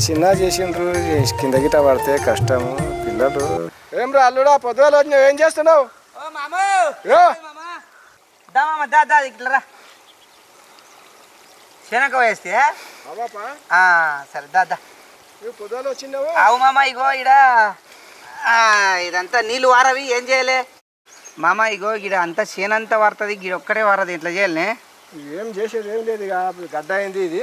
చిన్న చేసిండ్రు కింద గిట్ట పడితే కష్టము పిల్లలు. ఏం రా అల్లుడా పొద్దుగాల వచ్చినావు, ఏం చేస్తున్నావు? శనగ వేస్తే సరే దాదా పొద్దుగాల వచ్చినావు. అవు మామ ఇగో ఇడ ఇదంతా నీళ్ళు వారవి ఏం చేయలే మామ. ఇగో గిడ అంతా చేనంతా వారుతుంది, గిడ ఒక్కడే వారది. ఇట్లా చేయాలనే ఏం చేసేది ఏం లేదు. ఇక గడ్డ అయింది ఇది.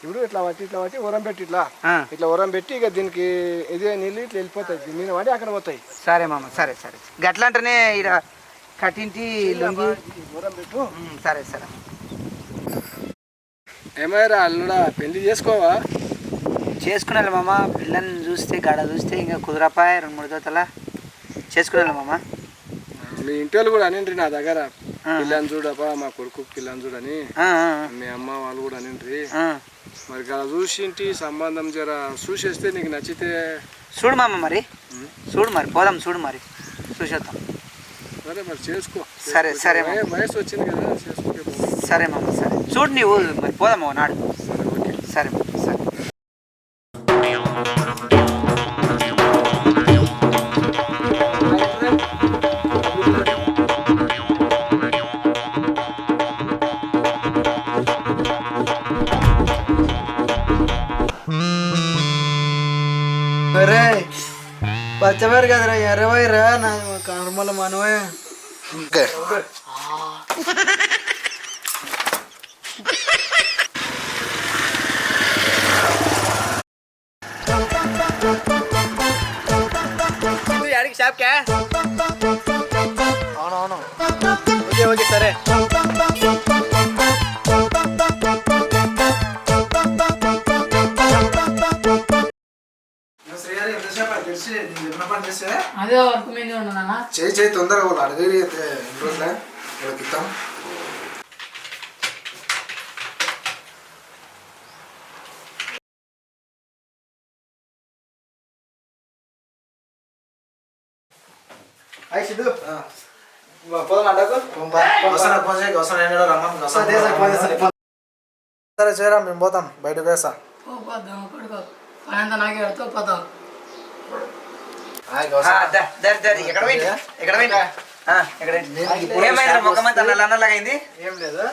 ఇప్పుడు ఇట్లా పట్టి ఉరం పెట్టి ఇట్లా ఉరం పెట్టి ఇక దీనికి ఇదే నీళ్ళు ఇట్లా వెళ్ళిపోతాయి, నేను పడి అక్కడ పోతాయి. సరే మామ సరే సరే. గట్లా అంటేనే ఇడ కట్టింటి లొంగి ఉరం పెట్టు. సరే సరే. ఏమైనా అల్లుడా పెళ్లి చేసుకోవా? చేసుకున్నాను మామ. పిల్లని చూస్తే గడ చూస్తే ఇంకా కుదరపాయ 2-3 దోతల చేసుకున్నాను మామ. మీ ఇంటి వాళ్ళు కూడా అనిండ్రి నా దగ్గర, పిల్లని చూడపా మా కొడుకు పిల్లని చూడని. మీ అమ్మ వాళ్ళు కూడా అనిండ్రి. మరి అలా చూసింటి సంబంధం జర చూసేస్తే నీకు నచ్చితే చూడు మామ. మరి చూడు మరి పోదాం, చూడు మరి చూసేద్దాం. సరే మరి చేసుకో. సరే సరే వయసు వచ్చింది కదా చేసుకో. సరే మామ సరే. చూడు నీవు మరి పోదాము నాడు. సరే మామ సరే. అరే పచ్చవారు కదరా ఎర్రవైరా నా కనుమల మనవే. షాప్కే అవునవును ఓకే ఓకే సరే. అదే వర్క్ మీద ఉన్నా చేయి తొందరగా వాళ్ళు అడిగి ఎన్ని రోజులే వాళ్ళకి ఇస్తాం. సరే చేయరా మేము పోతాం బయటకు వేసా. పనంతా నాకే పెడతావు పోతావు. ఏమైంది? ఏం లేదు.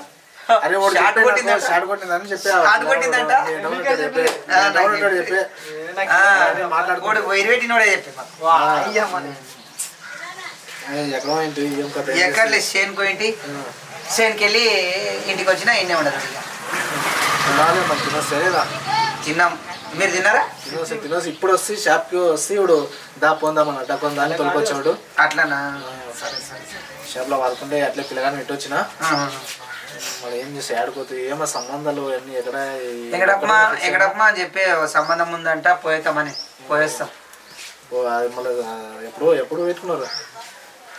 ఎక్కడలే చేనుకో ఇంటి చేనుకి వెళ్ళి ఇంటికి వచ్చినా ఇన్నే ఉండదు. తిన్నాం, మీరు తిన్నారా? తినోసి ఇప్పుడు వస్తే షాప్కి వస్తే ఇప్పుడు దా పోందామని అడ్డా పొందాలని తొలికొచ్చాడు. అట్లానా? షాప్లో వాడుకుంటే అట్లే పిల్లగాని పెట్టొచ్చినా మళ్ళీ ఏం చేస్తే ఆడుకోతుంది. ఏమో సంబంధాలు అన్నీ ఎక్కడమ్మా అని చెప్పి సంబంధం ఉందంట పోయేస్తామని పోయేస్తాం. మళ్ళీ ఎప్పుడు పెట్టుకున్నారు?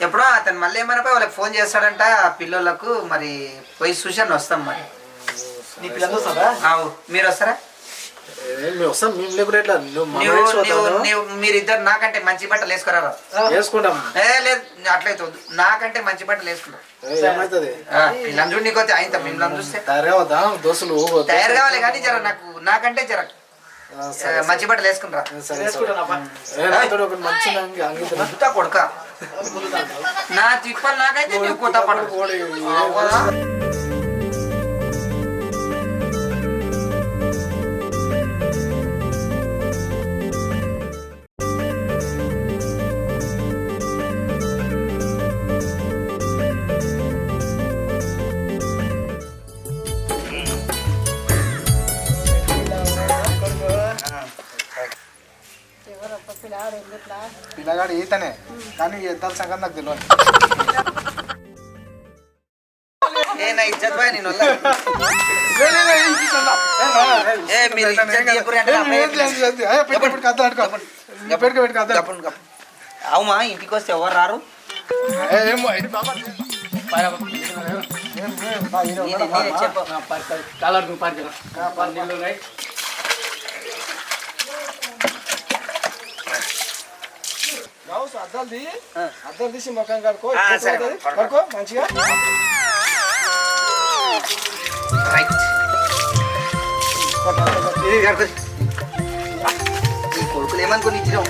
ఎప్పుడో అతను మళ్ళీ ఏమైనా వాళ్ళకి ఫోన్ చేస్తాడంట పిల్లలకు. మరి పోయి చూసాను వస్తాం. మరి మీరు వస్తారా? మీరిద్దరు నాకంటే మంచి బట్టలు వేసుకురా. వేసుకుంటాం. లేదు అట్లయితే వద్దు, నాకంటే మంచి బట్టలు వేసుకుంటాం. పిల్లలు చూడు నీకు అయితే అయితా. మిమ్మల్ని చూస్తే దోస్తులు తయారు కావాలి కానీ జర నాకంటే జర మంచి బట్టలు వేసుకుంటారా? కొడుక నా తిప్పలు నాకైతే నువ్వు కొత్త పడదు. పిల్లగాడు ఈతనే కానీ ఇద్దరు సంగతి నాకు తెలియదు. అవుమా ఇంటికి వస్తే ఎవరు రారు? అద్దం తీసి మొక్కం కడుకో కడుకో మంచిగా. ఏమనుకుని ఇచ్చినావు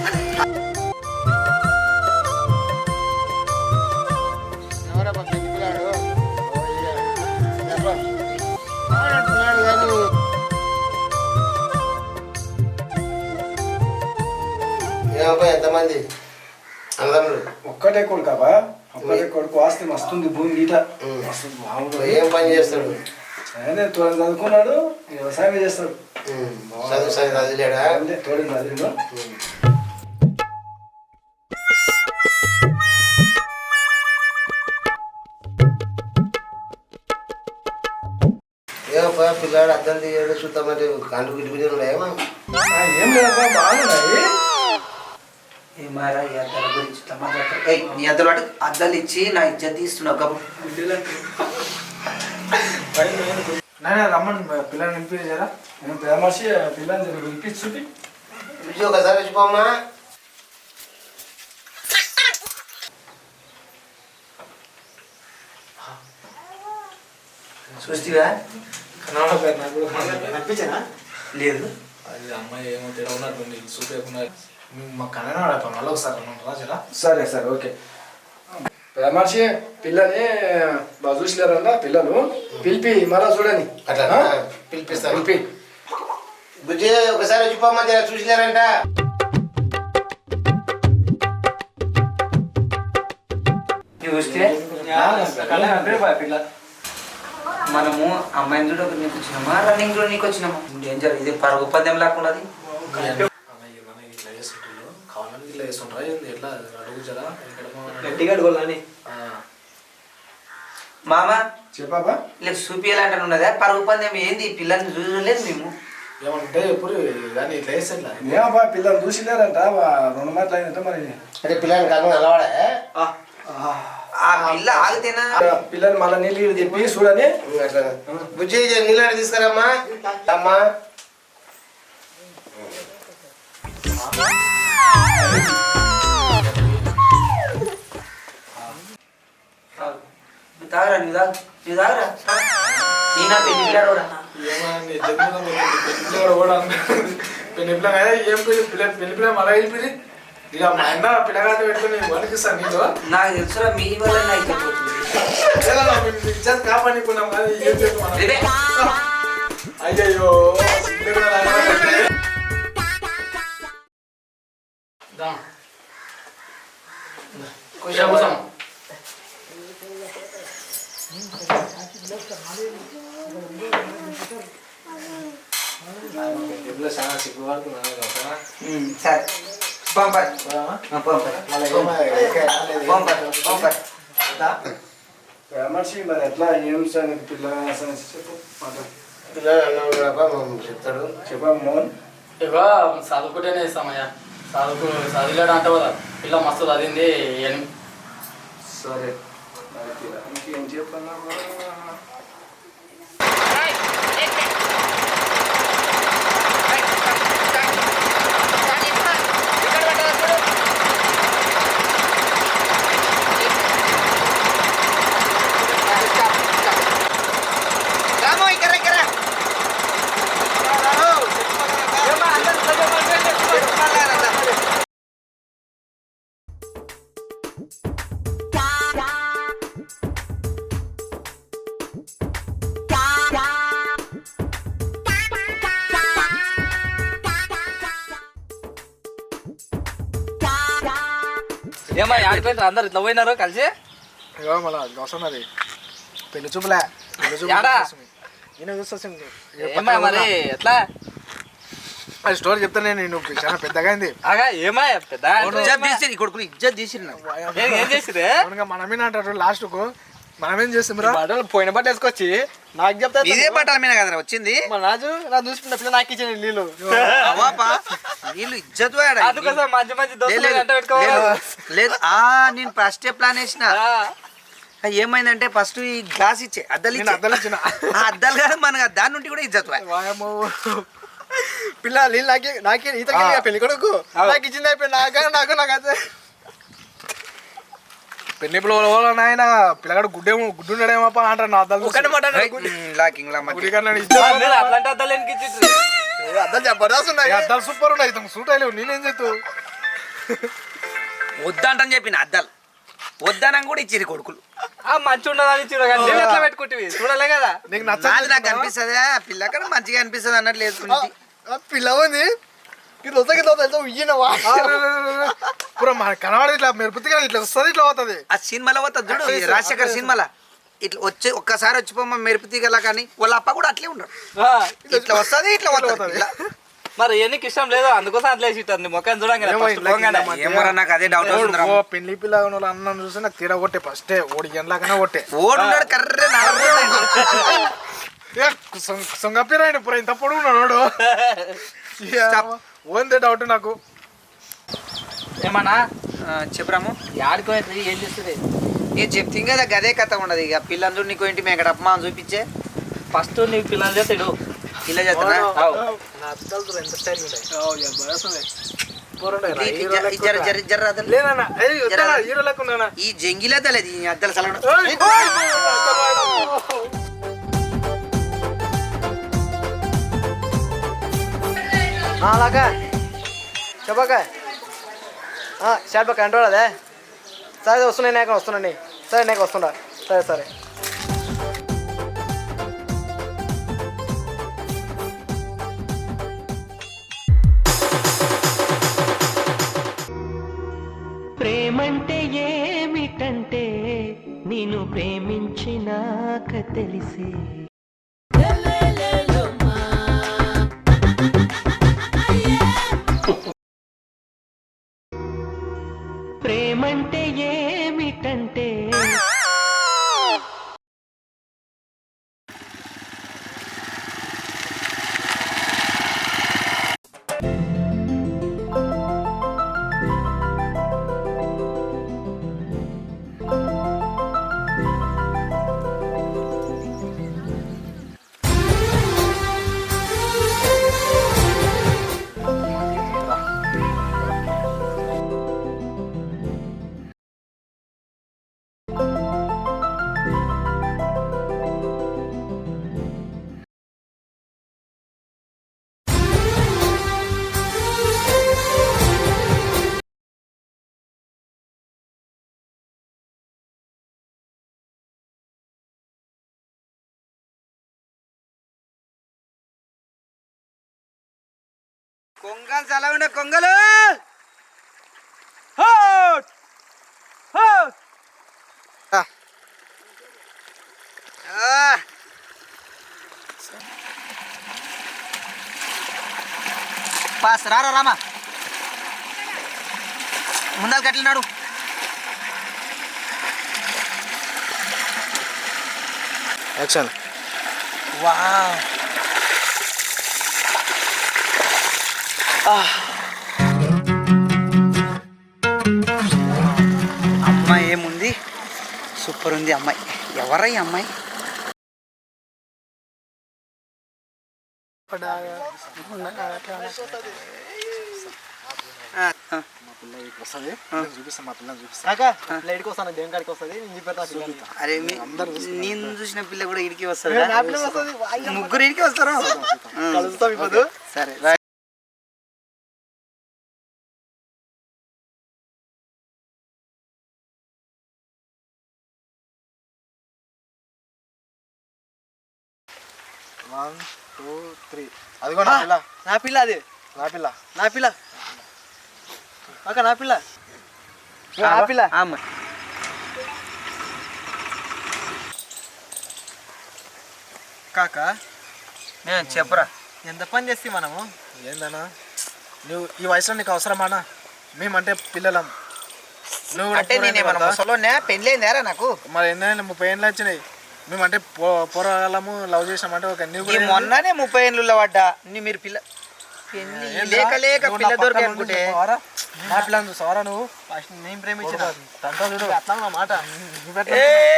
ఎంతమంది అన్నదమ్ములు? ఒక్కటే కొడుకాబా, ఒక్కటే కొడుకు. ఆస్తి మస్తుంది, భూమి గీట మస్తు బాగుంటుంది. ఏం పని చేస్తాడు? ఆయన తోడు చదువుకున్నాడు, వ్యవసాయం చేస్తాడు. చదిలేడా? తోడు చదివిండు. ఏమప్పా పిల్లాడు అద్దం తీయడు చూద్దామంటే కంటు గిట్టుకుని ఉన్నాయేమో. ఏం లేదబ్బా, బాగున్నాయి. ఏమారా ఈ అద్దాల గురించి నీ అద్దలు వాటి అద్దాలు ఇచ్చి నా ఇజ్జత్ తీస్తున్నావు కబు నాయన రమ్మని పిల్లల్ని నింపించారా? నేను ప్రేమర్చి పిల్లల్ని పిలిపించి చూపి. విజయ్ ఒకసారి వచ్చిపోమ్మా. చూస్తివా కనిపించానా? లేదు అది అమ్మాయి ఏమో తేడా ఉన్నట్టుంది చూపేయకుండా. మా కన్నడ మళ్ళీ ఒకసారి రమ్మంటారా జరా? సరే సరే ఓకే. ప్రేమర్చి పిల్లని బాగా చూసినారన్న పిల్లలు పిలిపి మళ్ళా చూడని. అట్లా పిలిపిస్తాను. పిలిపి బుజ్జి ఒకసారి వచ్చిపోమ్మా జరా చూసినారంట. చూస్తే పిల్ల మనము అమ్మాయిని చూడ నీకు వచ్చినామా రన్నింగ్ కూడా నీకు వచ్చినామా డేంజర్ ఇది పరుగు పద్యం లాక్కున్నది ఇట్లా చేస్తుంటారు కావాలని ఇట్లా చేస్తుంటారా ఎట్లా అడుగు జరా గట్టిగా అడుగులని మామ చెప్పాబా. ఇలా చూపియాలంటే ఉన్నదా పరుగు పందెం ఏంది పిల్లల్ని చూడలేదు మేము ఏమంటే ఎప్పుడు కానీ ఇట్లా చేస్తే ఎట్లా? ఏమబ్బా పిల్లలు చూసినారంట, 2 మాటలు అయినట్ట. మరి అంటే పిల్లల్ని కనుక అలవాడే. ఆ పిల్ల ఆగితేనా పిల్లలు మళ్ళీ నీళ్ళు చెప్పి చూడని. అట్లా బుజ్జి నీళ్ళు తీసుకురమ్మా అమ్మా. తాగరా నీ తాగు నీ తాగరా నీ నా పెళ్లి పిల్లాడు కూడా ఏమని జన్మ కూడా పెళ్లి పిల్ల ఏం పెళ్లి పిల్ల మళ్ళీ వెళ్ళిపోయి ఇక మా అన్న పిల్లగాడిని పెట్టుకుని వణికిస్తాను నీతో. నాకు తెలుసురా మీ వల్ల అయితే పోతుంది కాపాడుకున్నాం కానీ ఏం చేస్తాం అయ్యయ్యో కూర్చోం. చాలా సిగ్గుపడుతున్నాను. సరే పంపర్ పంపర్ ప్రేమర్చి మరి ఎట్లా ఏం సంగతి పిల్లల సంగతి చెప్పు. పిల్లలు అన్నం చెప్తాడు. చెప్పా మోహన్. ఇక చదువుకుంటేనే ఇస్తామయ్యా. చదివాడు అంట కదా పిల్ల మస్తు చదివింది అని. సరే ఇంకేం చెప్పన్నా. ఏమా ఆడిపోయినారు అందరు ఇట్లా పోయినారు కలిసి ఇగో మళ్ళీ అవసరం అది పెళ్లి చూపులే యాడా? చూస్తుంది ఏమా మరి ఎట్లా అది స్టోరీ చెప్తాను నేను చాలా పెద్దగా అయింది. ఆగా ఏమా పెద్ద కొడుకుని ఇజ్జత్ తీసిరు ఏం చేసిరే మనమేన అంటారు లాస్ట్ కు మనమేం చేస్తాం బట్టలు పోయిన బట్ట వేసుకొచ్చి నాకు చెప్తా ఇదే బట్టల మీద కదా వచ్చింది మా రాజు నా చూసుకున్న పిల్ల నాకు ఇచ్చిన నీళ్ళు వీళ్ళు ఇజ్జత్ అందుకోసం మంచి మంచి దోస్తులు అంట పెట్టుకోవాలి. లేదు నేను ఫస్ట్ ప్లాన్ వేసిన ఏమైందంటే ఫస్ట్ ఈ గ్లాస్ ఇచ్చే అద్దాలు అద్దలు ఇచ్చిన అద్దాలు కాదు మనకు దాని నుండి కూడా ఇజ్జత్ పిల్ల నీళ్ళు నాకే ఈత పెళ్లి కొడుకు నాకు ఇచ్చింది అయిపోయి నాకు అదే పెళ్లి పిల్లలు నాయన పిల్లగాడు గుడ్డున్నాడేమో అంటారు నా అద్దాలు అట్లాంటి అద్దాలు ఎందుకు ఇచ్చిండ్రు? అద్దాలు జబర్దస్త్ ఉన్నాయి. అద్దాలు సూపర్ ఉన్నాయి. సూట్ అయ్యలేవు, నేనేం చేస్తావు? వద్దంటని చెప్పిన అద్దాలు వద్దనం కూడా ఇచ్చిరి కొడుకులు. మంచి ఉండదని చూడగానే ఎట్లా పెట్టుకుంటే చూడలే కదా. నీకు నాది నాకు అనిపిస్తుంది పిల్లకడ మంచిగా అనిపిస్తుంది అన్నట్లు వేసుకుంది. పిల్ల ఉంది ఇది వస్తాకి ఇయ్యనవా పూరా కనబడి ఇట్లా మెరుపుతిగా ఇట్లా వస్తుంది, ఇట్లా పోతుంది. ఆ సినిమాలో పోతుంది చూడు, ఈ రాజశేఖర్ సినిమాలో ఇట్లా వచ్చి ఒక్కసారి వచ్చిపోమ్మ మెరుపు తీగల కానీ వాళ్ళ అప్ప కూడా అట్లే ఉండడు. ఇట్లా వస్తుంది ఇట్లా పోతుంది. మరి ఎన్నికి ఇష్టం లేదు, అందుకోసం అట్లా వేసి మొక్కని చూడండి. ఏమో నాకు అదే డౌట్ వస్తుంది. పెళ్లి పిల్ల అన్నం చూసి నాకు తీర కొట్టే ఫస్టే ఓడి ఎండ్లాకనే కొట్టే ఓడున్నాడు కర్రే సొంగపిరాయన పూర ఇంత పొడుగు ఉన్నాడు. ఓందే డౌట్ నాకు. ఏమన్నా చెప్పరాము ఆడుకోలేదు ఏం చేస్తుంది? నేను చెప్తాం కదా గదే కథ ఉండదు. ఇక పిల్లందరూ నీకు ఏంటి మేము అమ్మ చూపించే ఫస్ట్ నీకు పిల్లలు చేస్తాడు ఇలా చేస్తానా ఈ జంగిలే తెలియదు ఈ అద్దలు సలహా అలాగా చెప్పక షార్ట్ కంట్రోల్ అదే సరే వస్తున్నాయి నాక వస్తున్నాండి. సరే నాకు వస్తుండా. సరే సరే ప్రేమంటే ఏమిటంటే నిన్ను ప్రేమించినాక తెలిసి ప్రేమంటే ఏమిటంటే కొంగలు చాలా ఉండే కొంగలు పాస్ రారా రామా ముందర కట్లినాడు. యాక్షన్. వావ్ అమ్మాయి ఏముంది సూపర్ ఉంది అమ్మాయి. ఎవరా ఈ అమ్మాయి? అరే నేను చూసిన పిల్ల కూడా ఇడికి వస్తుంది. ముగ్గురు ఇడికి వస్తారు. సరే వన్ టూ త్రీ. అదిగో నా పిల్ల. నా పిల్ల అది నా పిల్ల. నా పిల్ల అక్క నా పిల్ల నా పిల్ల కాక చెప్పరా ఎంత పని చేస్తే మనము ఏందన్నా నువ్వు ఈ వయసులో నీకు అవసరమానా? మేమంటే పిల్లలం. నువ్వు అంటే నేనేమన్నా ముసలోనే పెళ్ళైందారా నాకు? మరి ఎన్నైనా 30 ఏళ్ళు వచ్చినాయి. మేమంటే పోరాళ్ళము లవ్ చేసామంటే ఒక మొన్ననే 30 ఏళ్ళు పడ్డా మీరు పిల్ల లేక లేక పిల్ల దొరికి అనుకుంటే నా పిల్లని చూసావరా నువ్వు? నేను ప్రేమించిన అట్లా మాట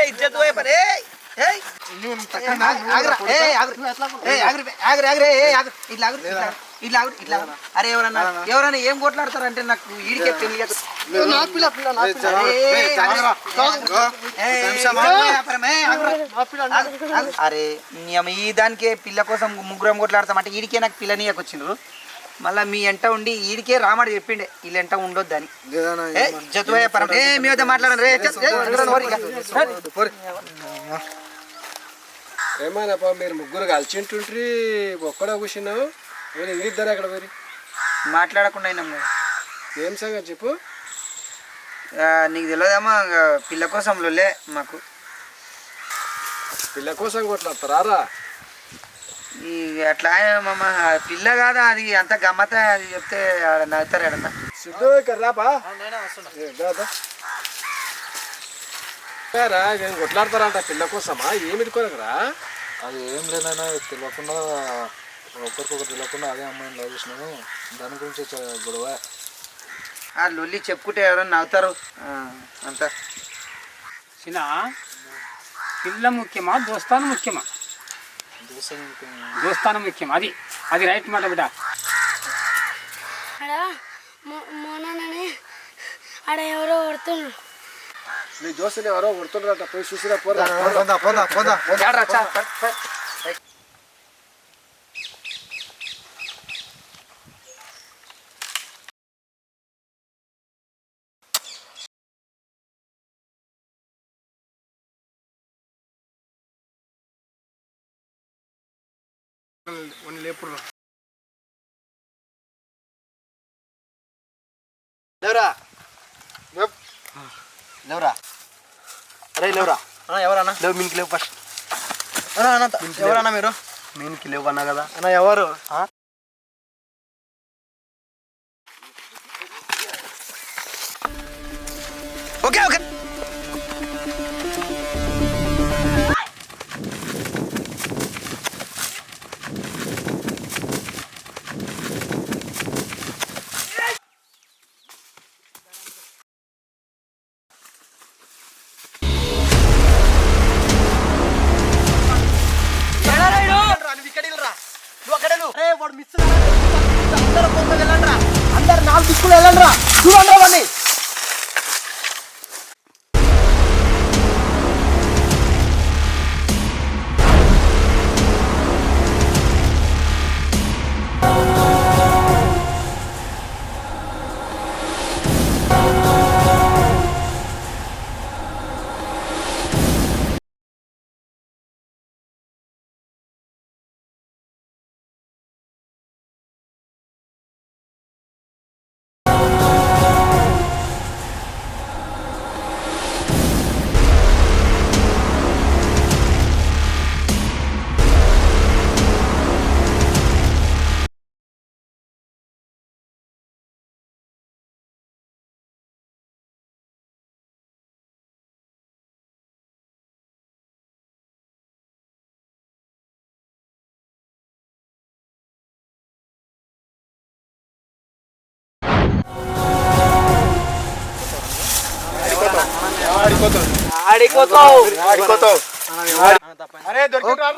ఇజ్జత్ అరే ఎవరన్నా ఏం కొట్లాడతారంటే నాకు ఈడికే పెళ్లి నా పిల్ల పిల్ల నా పిల్ల అరే ఈ దానికే పిల్ల కోసం ముగ్గురం కొట్లాడతామంటే ఈడికే నాకు పిల్లనీయకు వచ్చిండ్రు మళ్ళీ మీ ఎంట ఉండి ఈడికే రామాడు చెప్పిండే వీళ్ళ ఎంట ఉండొద్దని జతువయ్య మీ వద్ద మాట్లాడండి ఏమైనా మీరు ముగ్గురు కలిసింటుంట్రి ఒక్కడే కూర్చున్నావు ఇద్దరు అక్కడ మరి మాట్లాడకుండా అయినాం కదా ఏం సంగతి చెప్పు. నీకు తెలియదేమో పిల్ల కోసం లొల్లే మాకు పిల్ల కోసం కొట్లాడతారా ఈ అట్లా మామ పిల్ల కాదా అది అంత గమ్మత అది చెప్తే నవ్వుతారు ఎడన్నా సిద్ధు ఇక్కడ రాపా కొట్లాడతారంట పిల్ల కోసమా ఏమిటి కొరకరా? అది ఏం లేదైనా తెలియకుండా ఒకరికొకరు తెలియకుండా అదే అమ్మాయిని లవ్ చేసినాను దాని గురించి గొడవ. ఆ లొల్లి చెప్పుకుంటే ఎవరైనా నవ్వుతారు అంతా. చిన్న పిల్ల ముఖ్యమా దోస్తాను ముఖ్యమా? దోస్తాను ముఖ్యం. అది అది రైట్ మాట బిడ్డ. మోనని ఆడ ఎవరో కొడుతున్నారు. నీ దోస్తులు ఎవరో కొడుతున్నారట పోయి చూసిరా పోదా. లేవురా లేవురా అరే లేవురా ఎవరన్నా లేవు మీనికి లేవు ఫస్ట్ ఎవరన్నా మీరు మీనికి లేవు అన్నా కదా అన్న ఎవరు ఓకే ఓకే అందరు 4 దిక్కులు వెళ్ళండి రా చూడండి అవన్నీ ఆడిపోతావు అరే దొరికిరా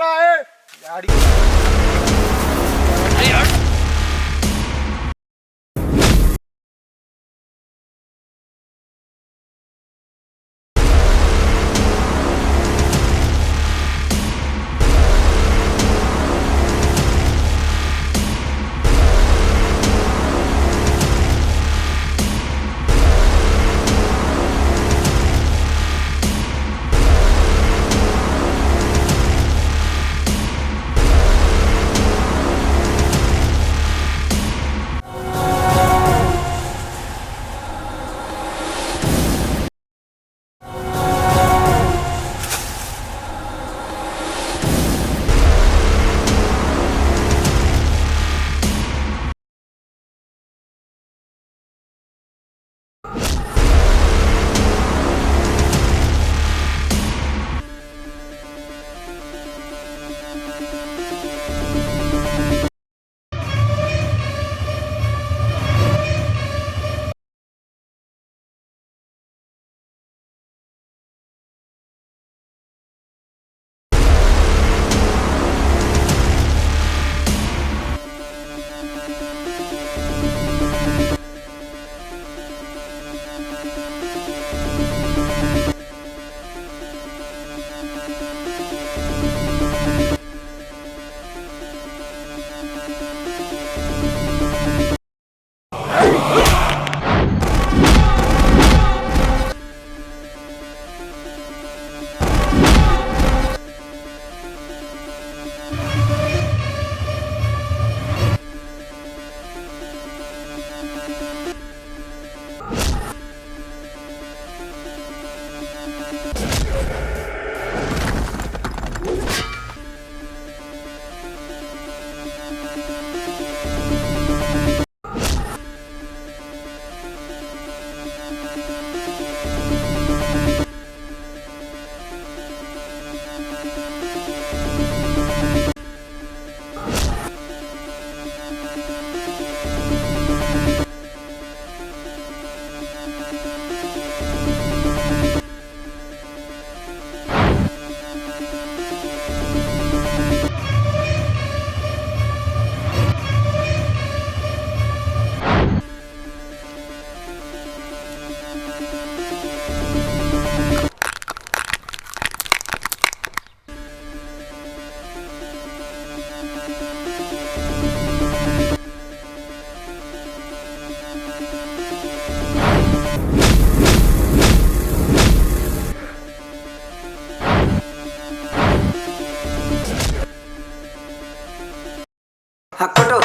కొట్టు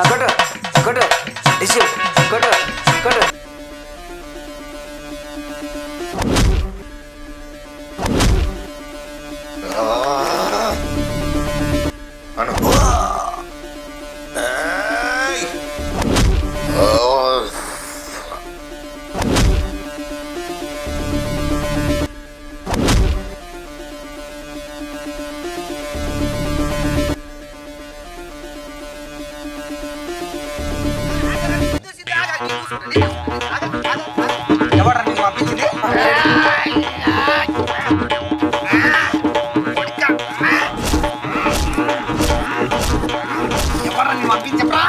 కొట్టు కొట్టు డిష్ కొట్టు కొట్టు. ఎవరు నీకు పంపించింది? ఎవరు నీకు పంపించరా?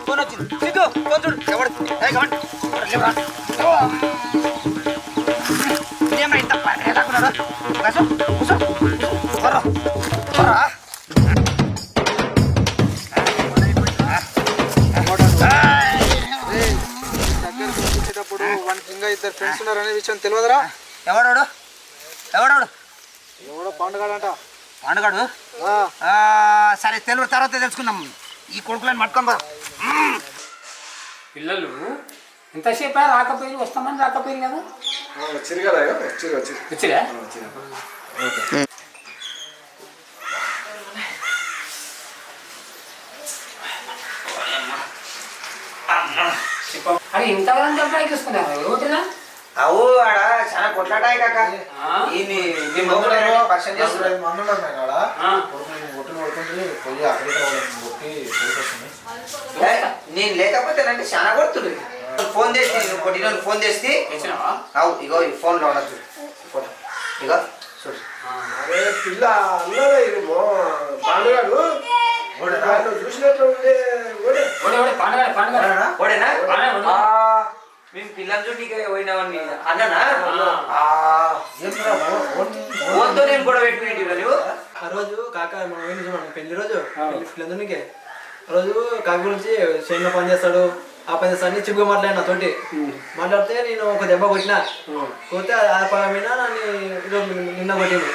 ఫోన్ వచ్చింది సిద్ధు, ఫోన్ చూడు. ఎవరు ఏమరా ఇంత ఎలాగున్నాడు? కూర్చో కూర్చో వచ్చేటప్పుడు వానికి ఇంకా ఇద్దరు ఫ్రెండ్స్ ఉన్నారనే విషయం తెలియదురా? ఎవడాడు ఎవడాడు? ఎవడో పండుగడంట. పండుగాడు? సరే తెలియదు, తర్వాత తెలుసుకుందాం. ఈ కొడుకులను పట్టుకొని పోదాం. పిల్లలు ఎంతసేపు రాకపోయి వస్తామని రాకపోయి కదా వచ్చిరు కదా, వచ్చిరా అరే ఇంతగా చెప్పడానికి చూసుకున్నారు ఎవరిలా అవు ఆడ చాలా కొట్లాటాయి కాక. పరిచయం చేస్తున్నారు. నేను లేకపోతేనంటే చాలా కొడుతుంది. ఫోన్ చేసి కొట్టిన ఫోన్ చేసి అవు ఇగో ఈ ఫోన్లో ఉండదు. ఇగో చూడు. అరే పిల్ల అన్నదా ఇది పండుగడు చూసినట్లు ఓడేనా? మేము పిల్లలు చూడు నీకు పోయినావని అన్ననా? ఫోన్తో నేను కూడా పెట్టుకునేది నువ్వు. ఆ రోజు కాక పెళ్లి రోజు పిల్లలకి ఆ రోజు కాక గురించి చేనులో పని చేస్తాడు, ఆ పని చేస్తాడు చిప్పుగా మాట్లాడిన తోటి మాట్లాడితే నేను ఒక దెబ్బ కొట్టినా. కొడితే ఆ పరమైన నన్ను నిన్న కొట్టింది.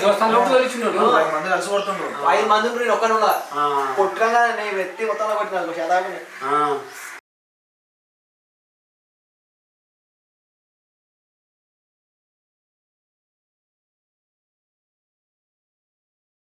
దోస్తాను 5 మంది నేను ఒక్కనున్నా కొట్టగా నేను ఎత్తి మొత్తంలో కొట్టినా.